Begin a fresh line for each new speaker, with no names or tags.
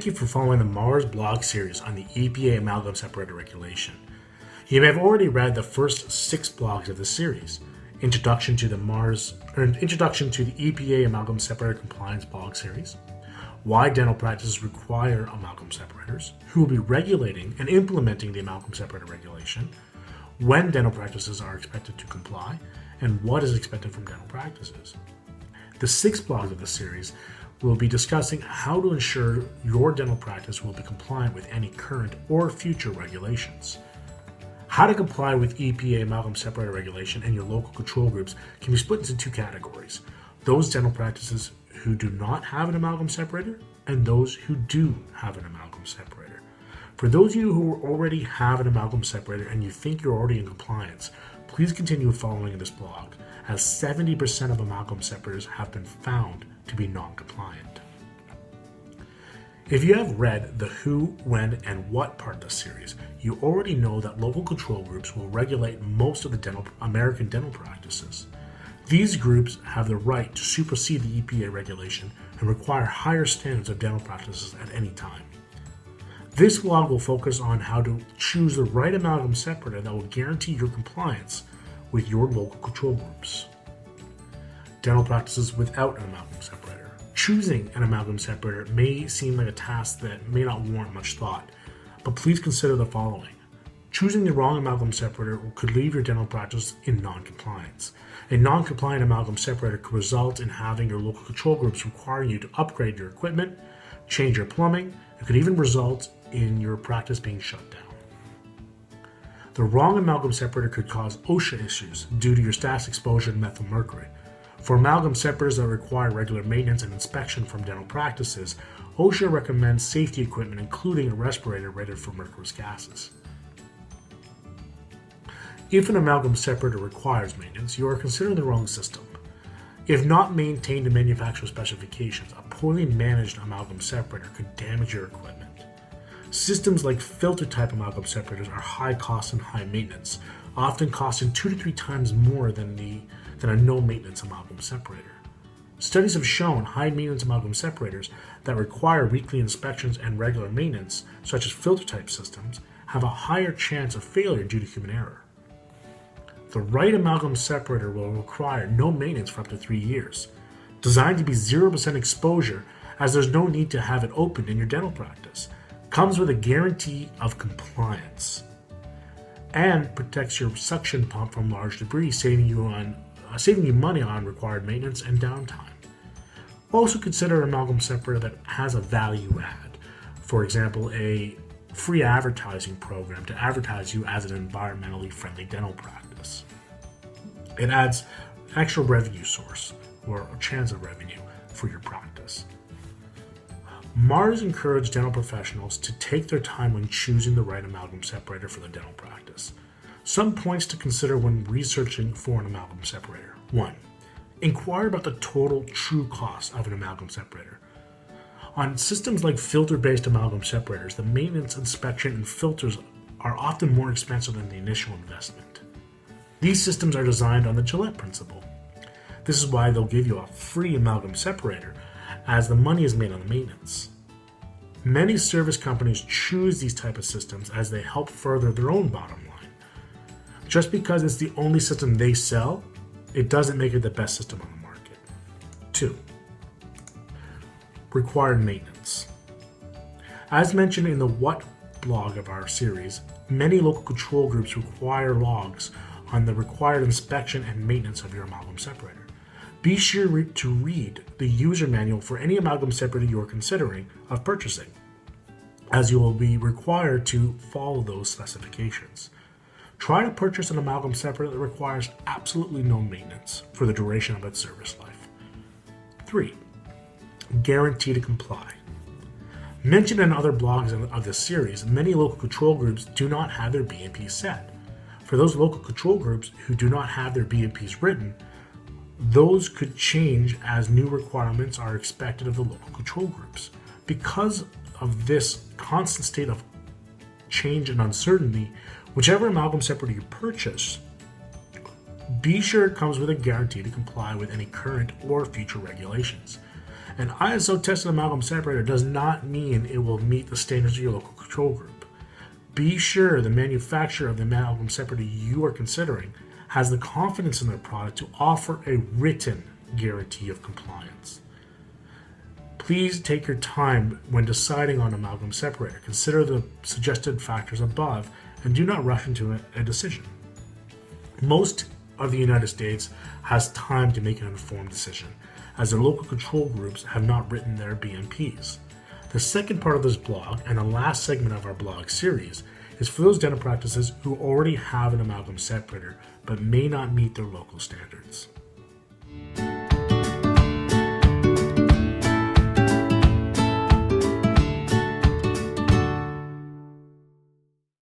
Thank you for following the M.A.R.S blog series on the EPA amalgam separator regulation. You may have already read the first 6 blogs of this series: Introduction to the Introduction to the EPA Amalgam Separator Compliance blog series, Why Dental Practices Require Amalgam Separators, Who will be regulating and implementing the amalgam separator regulation, When dental practices are expected to comply, and what is expected from dental practices. The 6 blogs of this series will be discussing how to ensure your dental practice will be compliant with any current or future regulations. How to comply with EPA amalgam separator regulation and your local control groups can be split into 2 categories: those dental practices who do not have an amalgam separator and those who do have an amalgam separator. For those of you who already have an amalgam separator and you think you're already in compliance, please continue following this blog, as 70% of amalgam separators have been found to be non-compliant. If you have read the who, when, and what part of the series, you already know that local control groups will regulate most of the American dental practices. These groups have the right to supersede the EPA regulation and require higher standards of dental practices at any time. This blog will focus on how to choose the right amalgam separator that will guarantee your compliance with your local control groups. Dental practices without an amalgam separator. Choosing an amalgam separator may seem like a task that may not warrant much thought, but please consider the following. Choosing the wrong amalgam separator could leave your dental practice in non-compliance. A non-compliant amalgam separator could result in having your local control groups requiring you to upgrade your equipment, change your plumbing, and could even result in your practice being shut down. The wrong amalgam separator could cause OSHA issues due to your staff's exposure to methylmercury. For amalgam separators that require regular maintenance and inspection from dental practices, OSHA recommends safety equipment including a respirator rated for mercurous gases. If an amalgam separator requires maintenance, you are considering the wrong system. If not maintained to manufacturer specifications, a poorly managed amalgam separator could damage your equipment. Systems like filter-type amalgam separators are high cost and high maintenance, often costing 2 to 3 times more than a no-maintenance amalgam separator. Studies have shown high-maintenance amalgam separators that require weekly inspections and regular maintenance, such as filter-type systems, have a higher chance of failure due to human error. The right amalgam separator will require no maintenance for up to 3 years, designed to be 0% exposure as there's no need to have it opened in your dental practice, comes with a guarantee of compliance, and protects your suction pump from large debris, saving you money on required maintenance and downtime. Also consider an amalgam separator that has a value add. For example, a free advertising program to advertise you as an environmentally friendly dental practice. It adds extra revenue source or a chance of revenue for your practice. M.A.R.S encourages dental professionals to take their time when choosing the right amalgam separator for the dental practice. Some points to consider when researching for an amalgam separator. 1. Inquire about the total true cost of an amalgam separator. On systems like filter-based amalgam separators, the maintenance, inspection, and filters are often more expensive than the initial investment. These systems are designed on the Gillette principle. This is why they'll give you a free amalgam separator, as the money is made on the maintenance. Many service companies choose these type of systems as they help further their own bottom line. Just because it's the only system they sell, it doesn't make it the best system on the market. 2. Required maintenance. As mentioned in the What blog of our series, many local control groups require logs on the required inspection and maintenance of your amalgam separator. Be sure to read the user manual for any amalgam separator you are considering of purchasing, as you will be required to follow those specifications. Try to purchase an amalgam separator that requires absolutely no maintenance for the duration of its service life. 3. Guarantee to comply. Mentioned in other blogs of this series, many local control groups do not have their BMPs set. For those local control groups who do not have their BMPs written, those could change as new requirements are expected of the local control groups. Because of this constant state of change and uncertainty, whichever amalgam separator you purchase, be sure it comes with a guarantee to comply with any current or future regulations. An ISO tested amalgam separator does not mean it will meet the standards of your local control group. Be sure the manufacturer of the amalgam separator you are considering has the confidence in their product to offer a written guarantee of compliance. Please take your time when deciding on amalgam separator. Consider the suggested factors above and do not rush into a decision. Most of the United States has time to make an informed decision, as their local control groups have not written their BMPs. The second part of this blog, and the last segment of our blog series, is for those dental practices who already have an amalgam separator but may not meet their local standards.